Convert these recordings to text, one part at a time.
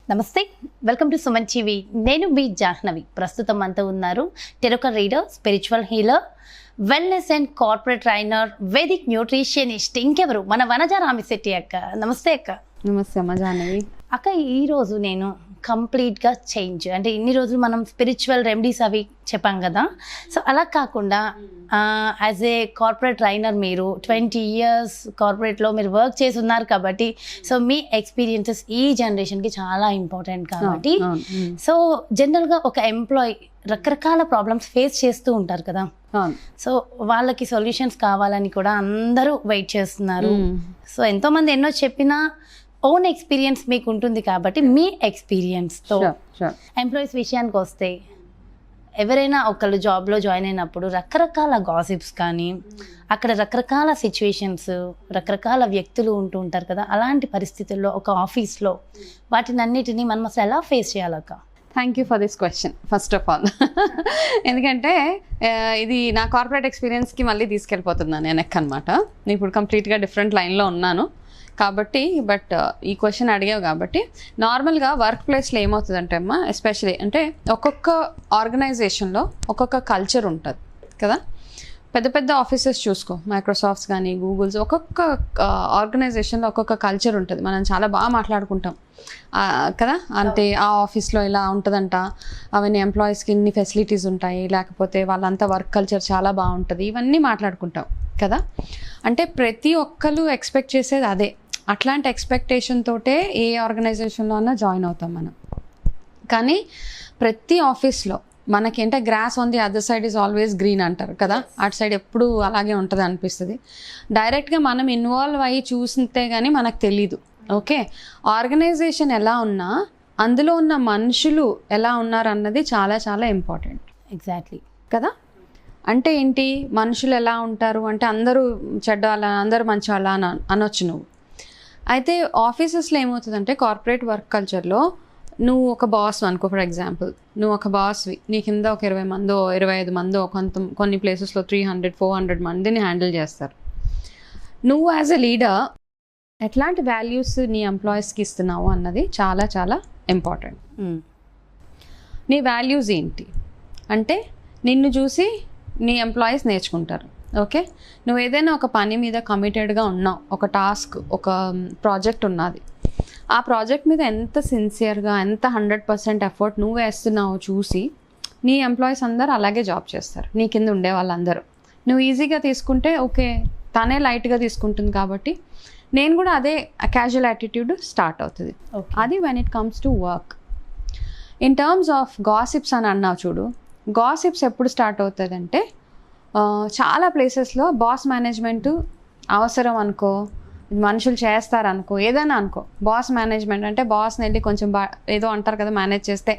నమస్తే, welcome to Suman TV. నేను మీ జాహ్నవి. ప్రస్తుతం అంతా ఉన్నారు tarot card reader, spiritual healer, wellness and corporate trainer, Vedic nutritionist, ఇంకెవరు మన వనజ రామిశెట్టి అక్క. నమస్తే అక్క. నమస్తే అమ్మ జాహ్నవి. అక్క, ఈరోజు నేను కంప్లీట్గా చేంజ్, అంటే ఇన్ని రోజులు మనం స్పిరిచువల్ రెమెడీస్ అవి చెప్పాం కదా, సో అలా కాకుండా యాజ్ ఏ కార్పొరేట్ ట్రైనర్, మీరు 20 years కార్పొరేట్లో మీరు వర్క్ చేసి ఉన్నారు కాబట్టి, సో మీ ఎక్స్పీరియన్సెస్ ఈ జనరేషన్కి చాలా ఇంపార్టెంట్ కాబట్టి, సో జనరల్గా ఒక ఎంప్లాయీ రకరకాల ప్రాబ్లమ్స్ ఫేస్ చేస్తూ ఉంటారు కదా, సో వాళ్ళకి సొల్యూషన్స్ కావాలని కూడా అందరూ వెయిట్ చేస్తున్నారు. సో ఎంతోమంది ఎన్నో చెప్పినా ఓన్ ఎక్స్పీరియన్స్ మీకు ఉంటుంది కాబట్టి, మీ ఎక్స్పీరియన్స్తో ఎంప్లాయీస్ విషయానికి వస్తే, ఎవరైనా ఒకళ్ళు జాబ్లో జాయిన్ అయినప్పుడు రకరకాల గాసిప్స్ కానీ, అక్కడ రకరకాల సిచ్యువేషన్స్, రకరకాల వ్యక్తులు ఉంటూ ఉంటారు కదా, అలాంటి పరిస్థితుల్లో ఒక ఆఫీస్లో వాటిని అన్నిటినీ మనం అసలు ఎలా ఫేస్ చేయాలక్క? Thank you for this question first of all. ఎందుకంటే ఇది నా కార్పొరేట్ ఎక్స్పీరియన్స్కి మళ్ళీ తీసుకెళ్ళిపోతున్నాను నేను అనమాట. నేను ఇప్పుడు కంప్లీట్గా డిఫరెంట్ లైన్లో ఉన్నాను కాబట్టి, బట్ ఈ క్వశ్చన్ అడిగావు కాబట్టి, నార్మల్గా వర్క్ ప్లేస్లో ఏమవుతుందంటే అమ్మ, ఎస్పెషలీ అంటే ఒక్కొక్క ఆర్గనైజేషన్లో ఒక్కొక్క కల్చర్ ఉంటుంది కదా. పెద్ద పెద్ద ఆఫీసెస్ చూసుకో, మైక్రోసాఫ్ట్స్ కానీ గూగుల్స్, ఒక్కొక్క ఆర్గనైజేషన్లో ఒక్కొక్క కల్చర్ ఉంటుంది. మనం చాలా బాగా మాట్లాడుకుంటాం కదా, అంటే ఆ ఆఫీస్లో ఇలా ఉంటుందంట, అవన్నీ ఎంప్లాయీస్కి ఇన్ని ఫెసిలిటీస్ ఉంటాయి, లేకపోతే వాళ్ళంతా వర్క్ కల్చర్ చాలా బాగుంటుంది, ఇవన్నీ మాట్లాడుకుంటాం కదా. అంటే ప్రతి ఒక్కరు ఎక్స్పెక్ట్ చేసేది అదే. అట్లాంటి ఎక్స్పెక్టేషన్ తోటే ఏ ఆర్గనైజేషన్లో అన్నా జాయిన్ అవుతాం మనం. కానీ ప్రతి ఆఫీస్లో మనకేంటే grass on the other side is always green అంటారు కదా, అటు సైడ్ ఎప్పుడు అలాగే ఉంటుంది అనిపిస్తుంది. డైరెక్ట్గా మనం ఇన్వాల్వ్ అయ్యి చూస్తే కానీ మనకు తెలీదు. ఓకే, ఆర్గనైజేషన్ ఎలా ఉన్నా అందులో ఉన్న మనుషులు ఎలా ఉన్నారు అన్నది చాలా చాలా ఇంపార్టెంట్. ఎగ్జాక్ట్లీ కదా. అంటే ఏంటి, మనుషులు ఎలా ఉంటారు అంటే అందరూ చెడ్డ వాళ్ళ, అందరూ మంచి వాళ్ళ అనొచ్చు నువ్వు. అయితే ఆఫీసెస్లో ఏమవుతుందంటే, కార్పొరేట్ వర్క్ కల్చర్లో నువ్వు ఒక బాస్ అనుకో, ఫర్ ఎగ్జాంపుల్ నువ్వు ఒక బాస్వి, నీ కింద ఒక 20 మందో 25 మందో, కొన్ని ప్లేసెస్లో 300-400 మందిని హ్యాండిల్ చేస్తారు. నువ్వు యాజ్ ఎ లీడర్ ఎట్లాంటి వాల్యూస్ నీ ఎంప్లాయీస్కి ఇస్తున్నావు అన్నది చాలా చాలా ఇంపార్టెంట్. నీ వాల్యూస్ ఏంటి అంటే, నిన్ను చూసి నీ ఎంప్లాయీస్ నేర్చుకుంటారు. ఓకే, నువ్వు ఏదైనా ఒక పని మీద కమిటెడ్గా ఉన్నావు, ఒక టాస్క్, ఒక ప్రాజెక్ట్ ఉన్నది, ఆ ప్రాజెక్ట్ మీద ఎంత సిన్సియర్గా, ఎంత 100% ఎఫర్ట్ నువ్వు వేస్తున్నావో చూసి నీ ఎంప్లాయీస్ అందరూ అలాగే జాబ్ చేస్తారు. నీ కింద ఉండే వాళ్ళందరూ నువ్వు ఈజీగా తీసుకుంటే, ఓకే తనే లైట్గా తీసుకుంటుంది కాబట్టి నేను కూడా అదే క్యాజువల్ యాటిట్యూడ్ స్టార్ట్ అవుతుంది. అది when it comes to work. In terms of gossips అని అన్నావు చూడు, గాసిప్స్ ఎప్పుడు స్టార్ట్ అవుతుంది అంటే, చాలా ప్లేసెస్లో బాస్ మేనేజ్మెంట్ అవసరం అనుకో, మనుషులు చేస్తారనుకో, ఏదైనా అనుకో, బాస్ మేనేజ్మెంట్ అంటే బాస్ని వెళ్ళి కొంచెం ఏదో అంటారు కదా, మేనేజ్ చేస్తే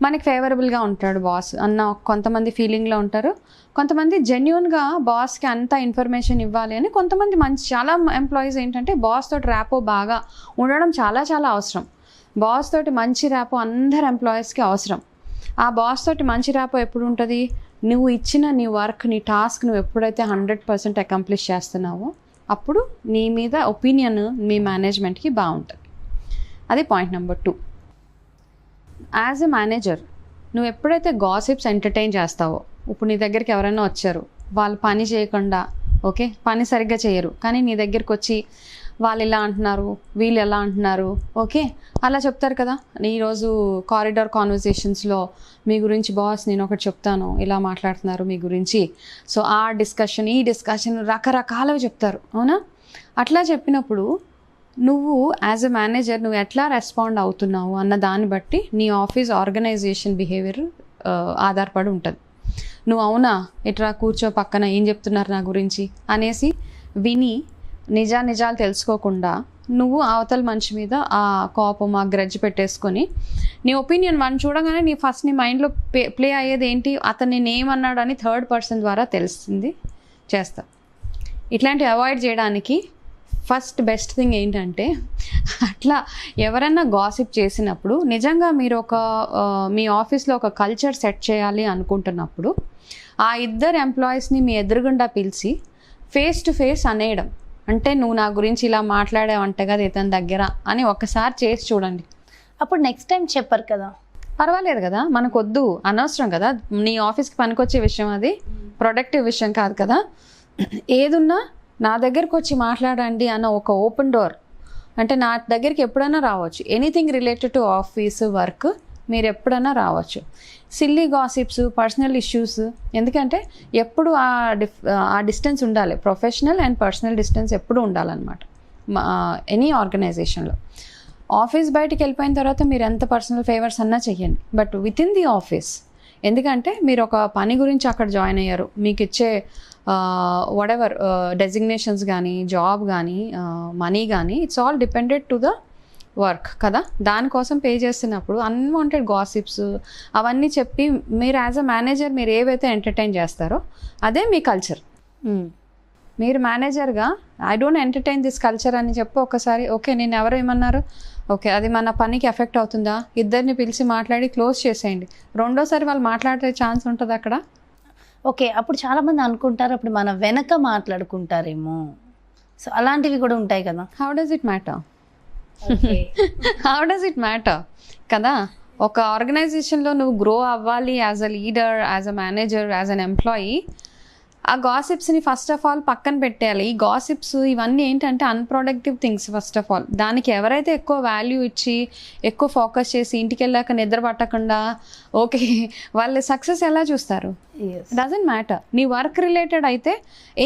మనకి ఫేవరబుల్గా ఉంటాడు బాస్ అన్న కొంతమంది ఫీలింగ్లో ఉంటారు. కొంతమంది జెన్యున్గా బాస్కి అంత ఇన్ఫర్మేషన్ ఇవ్వాలి అని, కొంతమంది చాలా ఎంప్లాయీస్ ఏంటంటే బాస్ తోటి ర్యాపో బాగా ఉండడం చాలా చాలా అవసరం. బాస్ తోటి మంచి ర్యాపో అందరు ఎంప్లాయీస్కి అవసరం. ఆ బాస్ తోటి మంచి ర్యాపో ఎప్పుడు ఉంటుంది, నువ్వు ఇచ్చిన నీ వర్క్, నీ టాస్క్ నువ్వు ఎప్పుడైతే 100% అకంప్లిష్ చేస్తున్నావో అప్పుడు నీ మీద ఒపీనియన్ మీ మేనేజ్మెంట్కి బాగుంటుంది. అది point number 2. As a manager నువ్వు ఎప్పుడైతే గాసిప్స్ ఎంటర్టైన్ చేస్తావో, ఇప్పుడు నీ దగ్గరికి ఎవరైనా వచ్చారు, వాళ్ళు పని చేయకుండా, ఓకే పని సరిగ్గా చేయరు, కానీ నీ దగ్గరికి వచ్చి వాళ్ళు ఇలా అంటున్నారు, వీళ్ళు ఎలా అంటున్నారు, ఓకే అలా చెప్తారు కదా. ఈరోజు కారిడార్ కాన్వర్జేషన్స్లో మీ గురించి బాస్ నేను ఒకటి చెప్తాను, ఇలా మాట్లాడుతున్నారు మీ గురించి, సో ఆ డిస్కషన్ ఈ డిస్కషన్ రకరకాలవి చెప్తారు, అవునా. అట్లా చెప్పినప్పుడు నువ్వు యాజ్ ఎ మేనేజర్ నువ్వు ఎట్లా రెస్పాండ్ అవుతున్నావు అన్న దాన్ని బట్టి నీ ఆఫీస్ ఆర్గనైజేషన్ బిహేవియర్ ఆధారపడి ఉంటుంది. నువ్వు అవునా ఇట్లా కూర్చో పక్కన ఏం చెప్తున్నారు నా గురించి అనేసి విని నిజాలు తెలుసుకోకుండా నువ్వు అవతల మనిషి మీద ఆ కోపం, ఆ గ్రడ్జ్ పెట్టేసుకొని నీ ఒపీనియన్ వన్ చూడగానే నీ మైండ్లో ప్లే అయ్యేది ఏంటి, అతన్ని నేమన్నాడు అని థర్డ్ పర్సన్ ద్వారా తెలుస్తుంది చేస్తా. ఇట్లాంటివి అవాయిడ్ చేయడానికి ఫస్ట్ బెస్ట్ థింగ్ ఏంటంటే, అట్లా ఎవరైనా గాసిప్ చేసినప్పుడు నిజంగా మీరు మీ ఆఫీస్లో ఒక కల్చర్ సెట్ చేయాలి అనుకుంటున్నప్పుడు ఆ ఇద్దరు ఎంప్లాయీస్ని మీ ఎదురుగుండా పిలిచి ఫేస్ టు ఫేస్ అనేయడం. అంటే నువ్వు నా గురించి ఇలా మాట్లాడావంట కదా ఇతని దగ్గర అని ఒక్కసారి చేసి చూడండి. అప్పుడు నెక్స్ట్ టైం చెప్పరు కదా. పర్వాలేదు కదా, మనకు వద్దు అనవసరం కదా, నీ ఆఫీస్కి పనికొచ్చే విషయం అది, ప్రొడక్టివ్ విషయం కాదు కదా. ఏదున్నా నా దగ్గరకు వచ్చి మాట్లాడండి అన్న ఒక ఓపెన్ డోర్, అంటే నా దగ్గరికి ఎప్పుడైనా రావచ్చు. Anything related to office work మీరు ఎప్పుడైనా రావచ్చు. సిల్లీ గాసిప్స్, పర్సనల్ ఇష్యూస్, ఎందుకంటే ఎప్పుడు ఆ డిస్టెన్స్ ఉండాలి. ప్రొఫెషనల్ అండ్ పర్సనల్ డిస్టెన్స్ ఎప్పుడు ఉండాలన్నమాట ఎనీ ఆర్గనైజేషన్లో. ఆఫీస్ బయటికి వెళ్ళిపోయిన తర్వాత మీరు ఎంత పర్సనల్ ఫేవర్స్ అన్నా చెయ్యండి, but with in the office. ఎందుకంటే మీరు ఒక పని గురించి అక్కడ జాయిన్ అయ్యారు, మీకు ఇచ్చే వాటెవర్ డెసిగ్నేషన్స్ కానీ, జాబ్ కానీ, మనీ కానీ, it's all depended to the work కదా. దానికోసం పే చేస్తున్నప్పుడు అన్వాంటెడ్ గాసిప్స్ అవన్నీ చెప్పి మీరు యాజ్ అ మేనేజర్ మీరు ఏవైతే ఎంటర్టైన్ చేస్తారో అదే మీ కల్చర్. మీరు మేనేజర్గా I don't entertain this culture అని చెప్పి ఒకసారి ఓకే నేను ఎవరు ఏమన్నారు, ఓకే అది మన పనికి ఎఫెక్ట్ అవుతుందా, ఇద్దరిని పిలిచి మాట్లాడి క్లోజ్ చేసేయండి. రెండోసారి వాళ్ళు మాట్లాడే ఛాన్స్ ఉంటుంది అక్కడ. ఓకే, అప్పుడు చాలామంది అనుకుంటారు అప్పుడు మన వెనక మాట్లాడుకుంటారేమో, సో అలాంటివి కూడా ఉంటాయి కదా. How does it matter? How does it matter కదా. ఒక ఆర్గనైజేషన్లో నువ్వు గ్రో అవ్వాలి as a leader, as a manager, as an employee, ఆ గాసిప్స్ని ఫస్ట్ ఆఫ్ ఆల్ పక్కన పెట్టేయాలి. ఈ గాసిప్స్ ఇవన్నీ ఏంటంటే unproductive things. First of all దానికి ఎవరైతే ఎక్కువ వాల్యూ ఇచ్చి ఎక్కువ ఫోకస్ చేసి ఇంటికి వెళ్ళాక నిద్ర పట్టకుండా ఓకే వాళ్ళు సక్సెస్ ఎలా చూస్తారు? Doesn't matter. నీ వర్క్ రిలేటెడ్ అయితే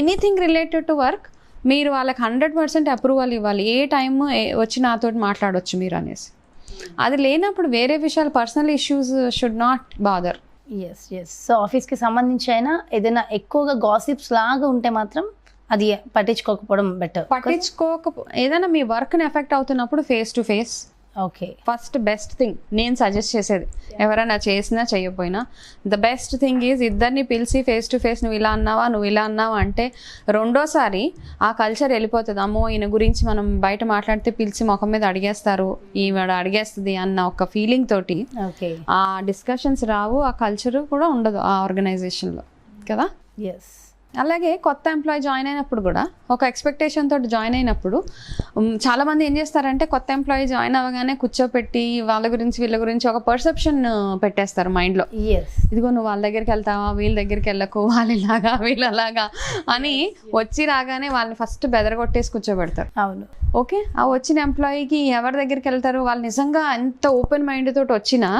ఎనీథింగ్ రిలేటెడ్ టు వర్క్ మీరు వాళ్ళకి 100% అప్రూవల్ ఇవ్వాలి. ఏ టైము వచ్చి నాతో మాట్లాడవచ్చు మీరు అనేసి. అది లేనప్పుడు వేరే విషయాలు, personal issues should not bother. Yes. So ఆఫీస్కి సంబంధించి అయినా ఏదైనా ఎక్కువగా గాసిప్స్ లాగా ఉంటే మాత్రం అది పట్టించుకోకపోవడం బెటర్. ఏదైనా మీ వర్క్ని ఎఫెక్ట్ అవుతున్నప్పుడు face to face. Okay, first best thing నేను సజెస్ట్ చేసేది, ఎవరైనా చేసినా చేయకపోయినా ద బెస్ట్ థింగ్ ఈజ్ ఇద్దరిని పిలిచి ఫేస్ టు ఫేస్ నువ్వు ఇలా అన్నావా, నువ్వు ఇలా అన్నావా అంటే రెండోసారి ఆ కల్చర్ వెళ్ళిపోతుంది. అమ్మో ఈయన గురించి మనం బయట మాట్లాడితే పిలిచి ముఖం మీద అడిగేస్తారు, ఈవిడ అడిగేస్తుంది అన్న ఒక ఫీలింగ్ తోటి ఓకే ఆ డిస్కషన్స్ రావు, ఆ కల్చర్ కూడా ఉండదు ఆ ఆర్గనైజేషన్లో కదా. ఎస్. అలాగే కొత్త ఎంప్లాయీ జాయిన్ అయినప్పుడు కూడా ఒక ఎక్స్పెక్టేషన్ తోటి జాయిన్ అయినప్పుడు చాలామంది ఏం చేస్తారంటే కొత్త ఎంప్లాయీ జాయిన్ అవ్వగానే కూర్చోపెట్టి వాళ్ళ గురించి వీళ్ళ గురించి ఒక పర్సెప్షన్ పెట్టేస్తారు మైండ్లో. ఇదిగో నువ్వు వాళ్ళ దగ్గరికి వెళ్తావా, వీళ్ళ దగ్గరికి వెళ్ళకు, వాళ్ళు ఇలాగా వీళ్ళు అలాగా అని వచ్చి రాగానే వాళ్ళని ఫస్ట్ బెదరగొట్టేసి కూర్చోబెడతారు. అవును. ఓకే, ఆ వచ్చిన ఎంప్లాయీకి ఎవరి దగ్గరికి వెళ్తారు, వాళ్ళు నిజంగా ఎంత ఓపెన్ మైండ్ తోటి వచ్చినా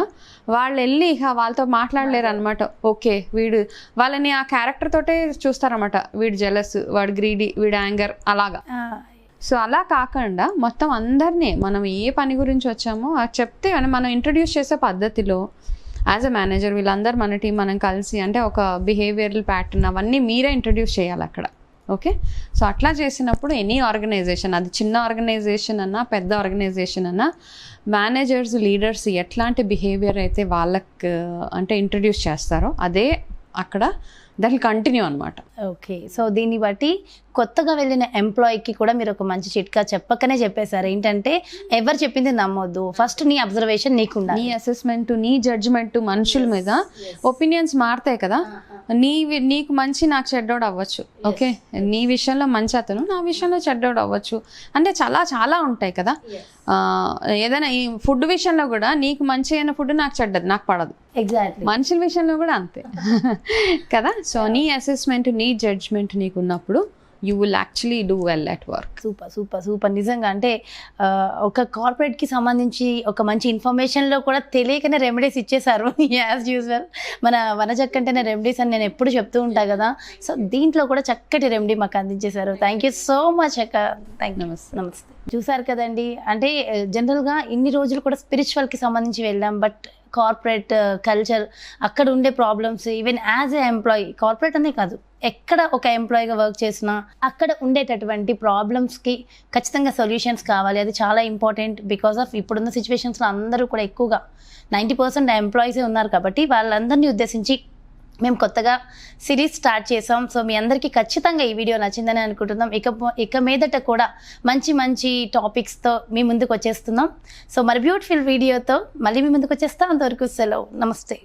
వాళ్ళు వెళ్ళి ఇక వాళ్ళతో మాట్లాడలేరు అనమాట. ఓకే వీడు వాళ్ళని ఆ క్యారెక్టర్ తోటే చూస్తారన్నమాట, వీడు జెలస్, వాడు గ్రీడీ, వీడు యాంగర్ అలాగా. సో అలా కాకుండా మొత్తం అందరినీ మనం ఏ పని గురించి వచ్చామో అది చెప్తే మనం ఇంట్రడ్యూస్ చేసే పద్ధతిలో యాజ్ అ మేనేజర్ వీళ్ళందరూ మన టీం మనం కలిసి అంటే ఒక బిహేవియరల్ ప్యాటర్న్ అవన్నీ మీరే ఇంట్రడ్యూస్ చేయాలి అక్కడ. ఓకే, సో అట్లా చేసినప్పుడు ఎనీ ఆర్గనైజేషన్, అది చిన్న ఆర్గనైజేషన్ అన్నా పెద్ద ఆర్గనైజేషన్ అన్నా, మేనేజర్స్ లీడర్స్ ఎట్లాంటి బిహేవియర్ అయితే వాళ్ళకి అంటే ఇంట్రడ్యూస్ చేస్తారో అదే అక్కడ దాన్ని కంటిన్యూ అనమాట. ఓకే, సో దీన్ని బట్టి కొత్తగా వెళ్ళిన ఎంప్లాయీకి కూడా మీరు ఒక మంచి చిట్కా చెప్పకనే చెప్పేశారు. ఏంటంటే ఎవరు చెప్పింది నమ్మొద్దు, ఫస్ట్ నీ అబ్జర్వేషన్ నీకుండాలి, నీ అసెస్మెంట్, నీ జడ్జ్మెంట్. మనుషుల మీద ఒపీనియన్స్ మారుతాయి కదా. నీకు మంచి నాకు చెడ్డోడు అవ్వచ్చు. ఓకే, నీ విషయంలో మంచి అతను, నా విషయంలో చెడ్డోడు అవ్వచ్చు. అంటే చాలా చాలా ఉంటాయి కదా. ఏదైనా ఈ ఫుడ్ విషయంలో కూడా నీకు మంచి అయిన ఫుడ్ నాకు చెడ్డది, నాకు పడదు. ఎగ్జాక్ట్లీ. మనుషుల విషయంలో కూడా అంతే కదా. సో నీ అసెస్మెంట్, నీ జడ్జ్మెంట్ నీకు ఉన్నప్పుడు you will actually do well at work. Super నిజంగా. అంటే ఒక కార్పొరేట్కి సంబంధించి ఒక మంచి ఇన్ఫర్మేషన్లో కూడా తెలియకనే రెమెడీస్ ఇచ్చేసారు. యాజ్ యూజువల్ మన వనజక్కంటేనే రెమెడీస్ అని నేను ఎప్పుడు చెప్తూ ఉంటాను కదా. సో దీంట్లో కూడా చక్కటి రెమెడీ మాకు అందించేశారు. థ్యాంక్ యూ సో మచ్ అక్క. Thank you. నమస్తే. చూసారు కదండి, అంటే జనరల్గా ఇన్ని రోజులు కూడా స్పిరిచువల్కి సంబంధించి వెళ్ళాం, బట్ కార్పొరేట్ కల్చర్, అక్కడ ఉండే problems, even as a employee, corporate అనే కాదు ఎక్కడ ఒక ఎంప్లాయీగా వర్క్ చేసినా అక్కడ ఉండేటటువంటి ప్రాబ్లమ్స్కి ఖచ్చితంగా సొల్యూషన్స్ కావాలి. అది చాలా ఇంపార్టెంట్. బికాస్ ఆఫ్ ఇప్పుడున్న సిచ్యువేషన్స్లో అందరూ కూడా ఎక్కువగా 90% ఎంప్లాయీసే ఉన్నారు కాబట్టి వాళ్ళందరినీ ఉద్దేశించి మేము కొత్తగా సిరీస్ స్టార్ట్ చేసాం. సో మీ అందరికీ ఖచ్చితంగా ఈ వీడియో నచ్చిందని అనుకుంటున్నాం. ఇక మీదట కూడా మంచి మంచి టాపిక్స్తో మీ ముందుకు వచ్చేస్తున్నాం. సో మరి బ్యూటిఫుల్ వీడియోతో మళ్ళీ మీ ముందుకు వచ్చేస్తాం. అంతవరకు సెలవు. నమస్తే.